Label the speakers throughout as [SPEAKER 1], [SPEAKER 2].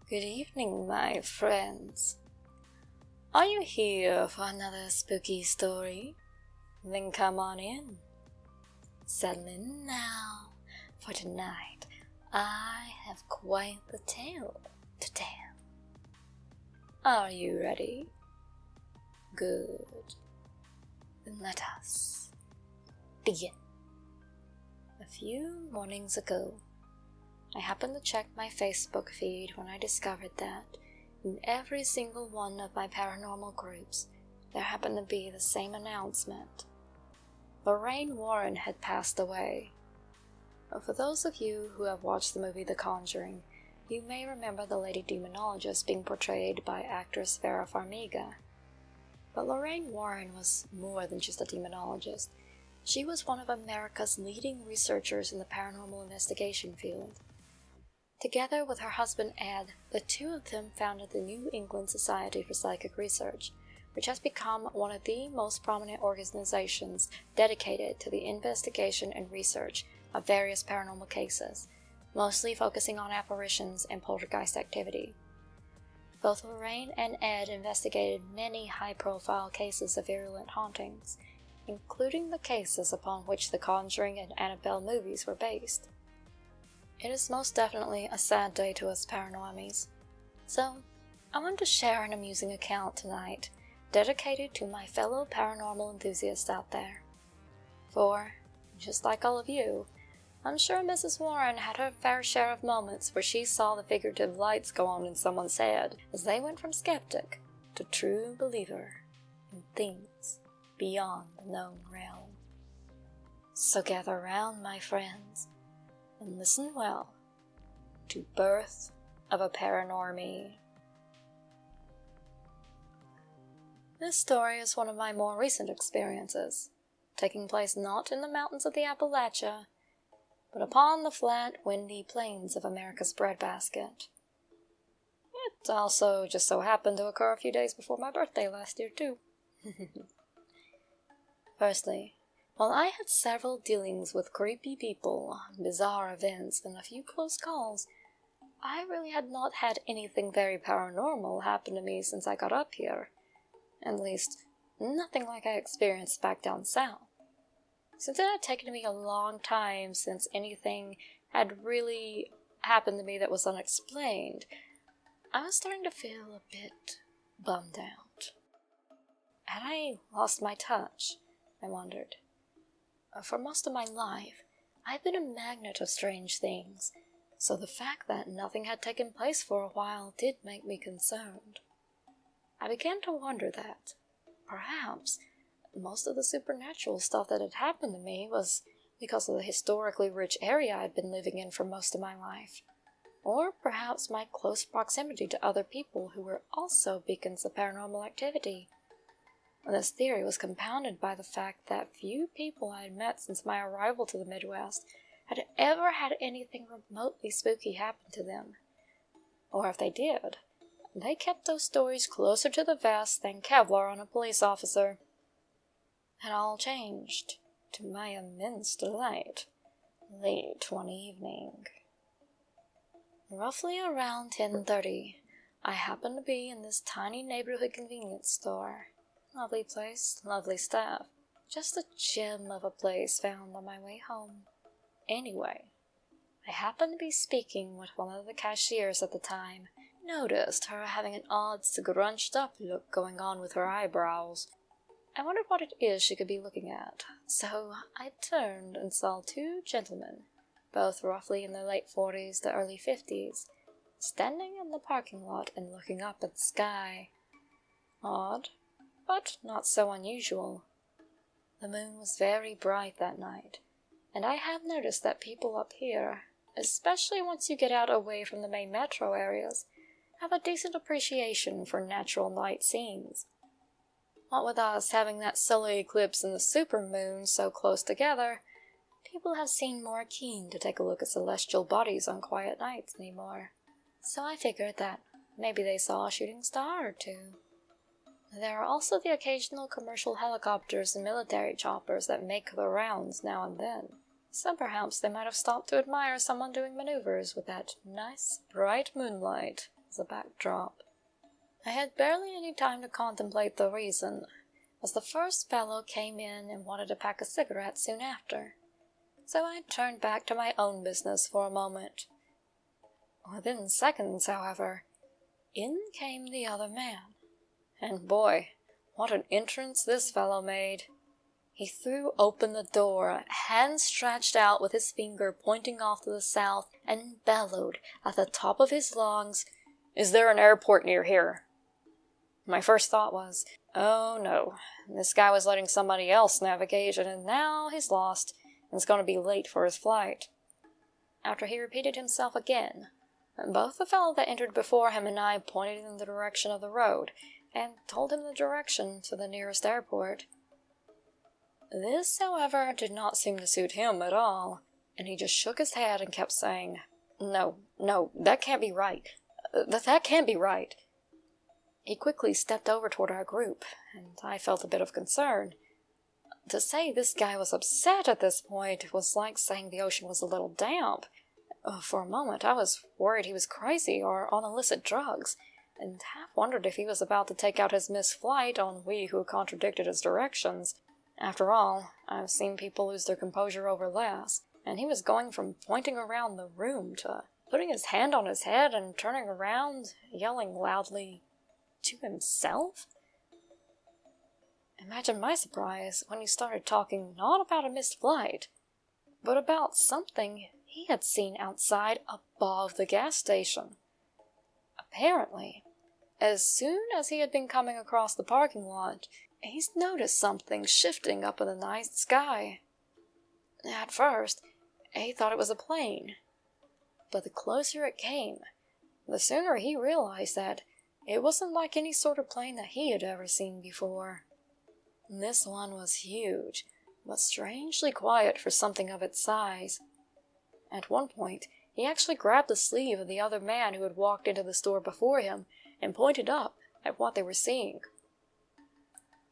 [SPEAKER 1] Good evening, my friends. Are you here for another spooky story? Then come on in. Settle in now, for tonight I have quite the tale to tell. Are you ready? Good. Then let us begin. A few mornings ago, I happened to check my Facebook feed when I discovered that in every single one of my paranormal groups, there happened to be the same announcement. Lorraine Warren had passed away. For those of you who have watched the movie The Conjuring, you may remember the lady demonologist being portrayed by actress Vera Farmiga. But Lorraine Warren was more than just a demonologist. She was one of America's leading researchers in the paranormal investigation field. Together with her husband Ed, the two of them founded the New England Society for Psychic Research, which has become one of the most prominent organizations dedicated to the investigation and research of various paranormal cases, mostly focusing on apparitions and poltergeist activity. Both Lorraine and Ed investigated many high-profile cases of virulent hauntings, including the cases upon which the Conjuring and Annabelle movies were based. It is most definitely a sad day to us paranormies, so I want to share an amusing account tonight, dedicated to my fellow paranormal enthusiasts out there. For, just like all of you, I'm sure Mrs. Warren had her fair share of moments where she saw the figurative lights go on in someone's head as they went from skeptic to true believer in things beyond the known realm. So gather round, my friends, and listen well to Birth of a Paranormie. This story is one of my more recent experiences, taking place not in the mountains of the Appalachia, but upon the flat, windy plains of America's breadbasket. It also just so happened to occur a few days before my birthday last year, too. Firstly, while I had several dealings with creepy people, bizarre events, and a few close calls, I really had not had anything very paranormal happen to me since I got up here. At least, nothing like I experienced back down south. Since it had taken me a long time since anything had really happened to me that was unexplained, I was starting to feel a bit bummed out. Had I lost my touch? I wondered. For most of my life, I've been a magnet of strange things, so the fact that nothing had taken place for a while did make me concerned. I began to wonder that, perhaps, most of the supernatural stuff that had happened to me was because of the historically rich area I'd been living in for most of my life, or perhaps my close proximity to other people who were also beacons of paranormal activity. This theory was compounded by the fact that few people I had met since my arrival to the Midwest had ever had anything remotely spooky happen to them. Or if they did, they kept those stories closer to the vest than Kevlar on a police officer. It all changed, to my immense delight, late one evening. Roughly around 10:30, I happened to be in this tiny neighborhood convenience store. Lovely place, lovely staff. Just a gem of a place found on my way home. Anyway, I happened to be speaking with one of the cashiers at the time. Noticed her having an odd scrunched up look going on with her eyebrows. I wondered what it is she could be looking at, so I turned and saw two gentlemen, both roughly in their late 40s to early 50s, standing in the parking lot and looking up at the sky. Odd, but not so unusual. The moon was very bright that night, and I have noticed that people up here, especially once you get out away from the main metro areas, have a decent appreciation for natural night scenes. What with us having that solar eclipse and the supermoon so close together, people have seemed more keen to take a look at celestial bodies on quiet nights anymore. So I figured that maybe they saw a shooting star or two. There are also the occasional commercial helicopters and military choppers that make the rounds now and then, so perhaps they might have stopped to admire someone doing maneuvers with that nice, bright moonlight. as a backdrop. I had barely any time to contemplate the reason, as the first fellow came in and wanted a pack of cigarettes soon after, so I turned back to my own business for a moment. Within seconds, however, in came the other man, and boy, what an entrance this fellow made. He threw open the door, hand stretched out with his finger pointing off to the south, and bellowed at the top of his lungs, "Is there an airport near here?" My first thought was, oh no, this guy was letting somebody else navigate, and now he's lost, and is going to be late for his flight. After he repeated himself again, both the fellow that entered before him and I pointed in the direction of the road, and told him the direction to the nearest airport. This, however, did not seem to suit him at all, and he just shook his head and kept saying, No, that can't be right. That can't be right." He quickly stepped over toward our group, and I felt a bit of concern. To say this guy was upset at this point was like saying the ocean was a little damp. For a moment, I was worried he was crazy or on illicit drugs, and half wondered if he was about to take out his missed flight on we who contradicted his directions. After all, I've seen people lose their composure over less, and he was going from pointing around the room to putting his hand on his head and turning around, yelling loudly to himself. Imagine my surprise when he started talking not about a missed flight, but about something he had seen outside above the gas station. Apparently, as soon as he had been coming across the parking lot, he's noticed something shifting up in the night sky. At first, he thought it was a plane, but the closer it came, the sooner he realized that it wasn't like any sort of plane that he had ever seen before. This one was huge, but strangely quiet for something of its size. At one point, he actually grabbed the sleeve of the other man who had walked into the store before him and pointed up at what they were seeing.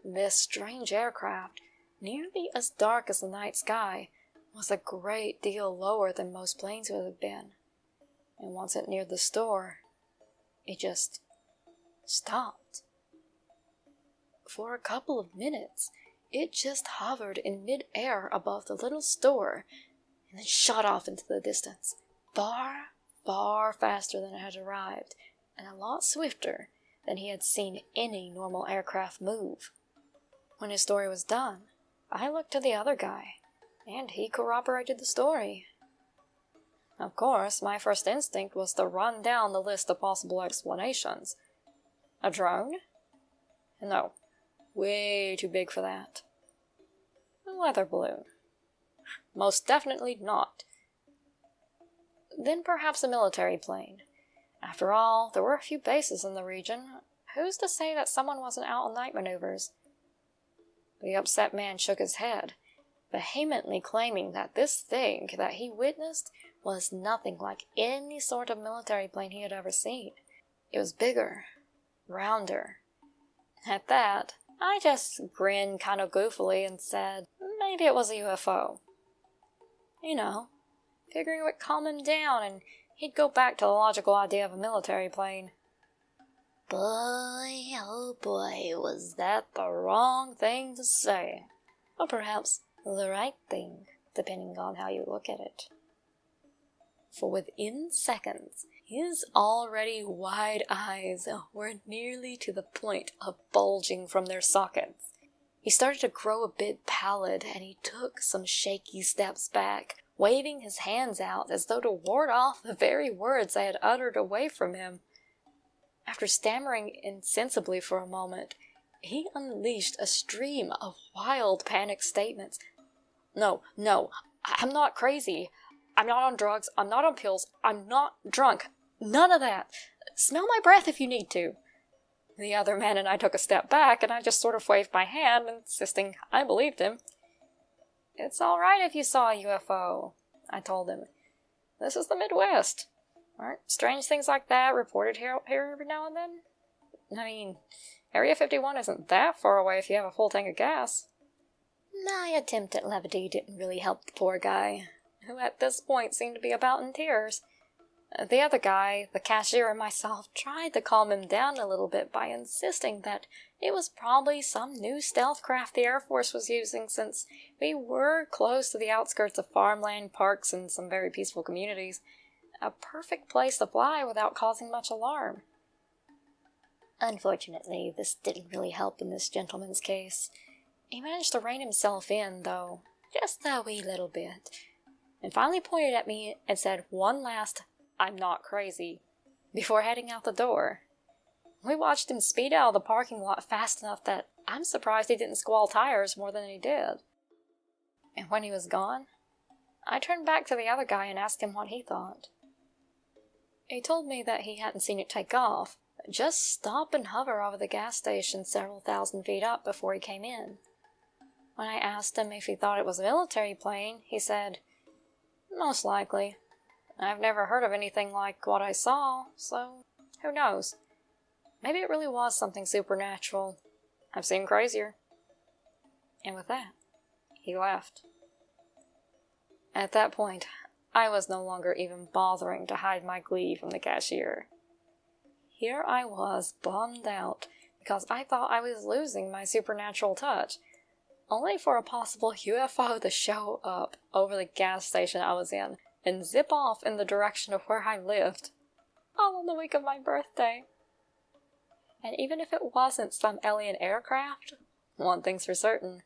[SPEAKER 1] This strange aircraft, nearly as dark as the night sky, was a great deal lower than most planes would have been. And once it neared the store, it just stopped. For a couple of minutes, it just hovered in mid-air above the little store, and then shot off into the distance, far, far faster than it had arrived, and a lot swifter than he had seen any normal aircraft move. When his story was done, I looked to the other guy, and he corroborated the story. Of course, my first instinct was to run down the list of possible explanations. A drone? No, way too big for that. A weather balloon? Most definitely not. Then perhaps a military plane. After all, there were a few bases in the region. Who's to say that someone wasn't out on night maneuvers? The upset man shook his head, vehemently claiming that this thing that he witnessed was nothing like any sort of military plane he had ever seen. It was bigger, rounder. At that, I just grinned kind of goofily and said maybe it was a UFO. You know, figuring it would calm him down and he'd go back to the logical idea of a military plane. Boy, oh boy, was that the wrong thing to say. Or perhaps the right thing, depending on how you look at it. For within seconds, his already wide eyes were nearly to the point of bulging from their sockets. He started to grow a bit pallid, and he took some shaky steps back, waving his hands out as though to ward off the very words I had uttered away from him. After stammering insensibly for a moment, he unleashed a stream of wild panic statements. No, I'm not crazy. I'm not on drugs. I'm not on pills. I'm not drunk. None of that. Smell my breath if you need to. The other man and I took a step back, and I just sort of waved my hand, insisting I believed him. It's all right if you saw a UFO, I told him. This is the Midwest. Aren't strange things like that reported here every now and then? I mean, Area 51 isn't that far away if you have a full tank of gas. My attempt at levity didn't really help the poor guy, who at this point seemed to be about in tears. The other guy, the cashier, and myself tried to calm him down a little bit by insisting that it was probably some new stealth craft the Air Force was using, since we were close to the outskirts of farmland, parks, and some very peaceful communities. A perfect place to fly without causing much alarm. Unfortunately, this didn't really help in this gentleman's case. He managed to rein himself in, though, just a wee little bit, and finally pointed at me and said one last, "I'm not crazy," before heading out the door. We watched him speed out of the parking lot fast enough that I'm surprised he didn't squall tires more than he did. And when he was gone, I turned back to the other guy and asked him what he thought. He told me that he hadn't seen it take off, just stop and hover over the gas station several thousand feet up before he came in. When I asked him if he thought it was a military plane, he said, "Most likely. I've never heard of anything like what I saw, so who knows? Maybe it really was something supernatural. I've seen crazier." And with that, he left. At that point, I was no longer even bothering to hide my glee from the cashier. Here I was, bummed out, because I thought I was losing my supernatural touch, only for a possible UFO to show up over the gas station I was in and zip off in the direction of where I lived, all on the week of my birthday. And even if it wasn't some alien aircraft, one thing's for certain.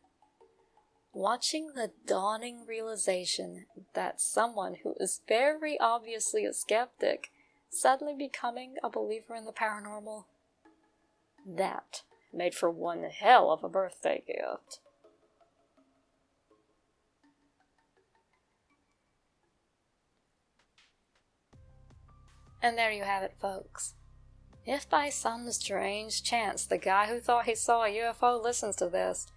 [SPEAKER 1] Watching the dawning realization that someone who is very obviously a skeptic suddenly becoming a believer in the paranormal, that made for one hell of a birthday gift. And there you have it, folks. If by some strange chance the guy who thought he saw a UFO listens to this,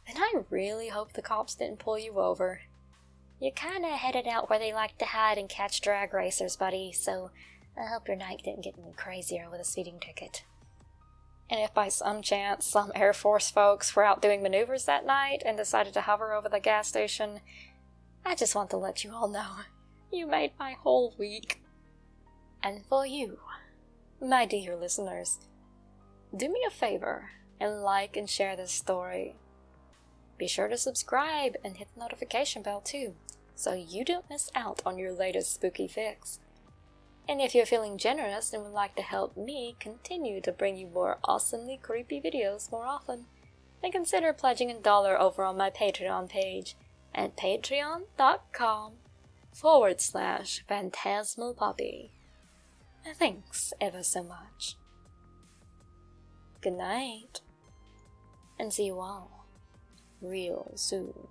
[SPEAKER 1] then I really hope the cops didn't pull you over. You're kinda headed out where they like to hide and catch drag racers, buddy, so I hope your night didn't get any crazier with a speeding ticket. And if by some chance some Air Force folks were out doing maneuvers that night and decided to hover over the gas station, I just want to let you all know you made my whole week. And for you, my dear listeners, do me a favor and like and share this story. Be sure to subscribe and hit the notification bell too, so you don't miss out on your latest spooky fix. And if you're feeling generous and would like to help me continue to bring you more awesomely creepy videos more often, then consider pledging $1 over on my Patreon page at patreon.com/phantasmalpuppy. Thanks ever so much. Good night, and see you all real soon.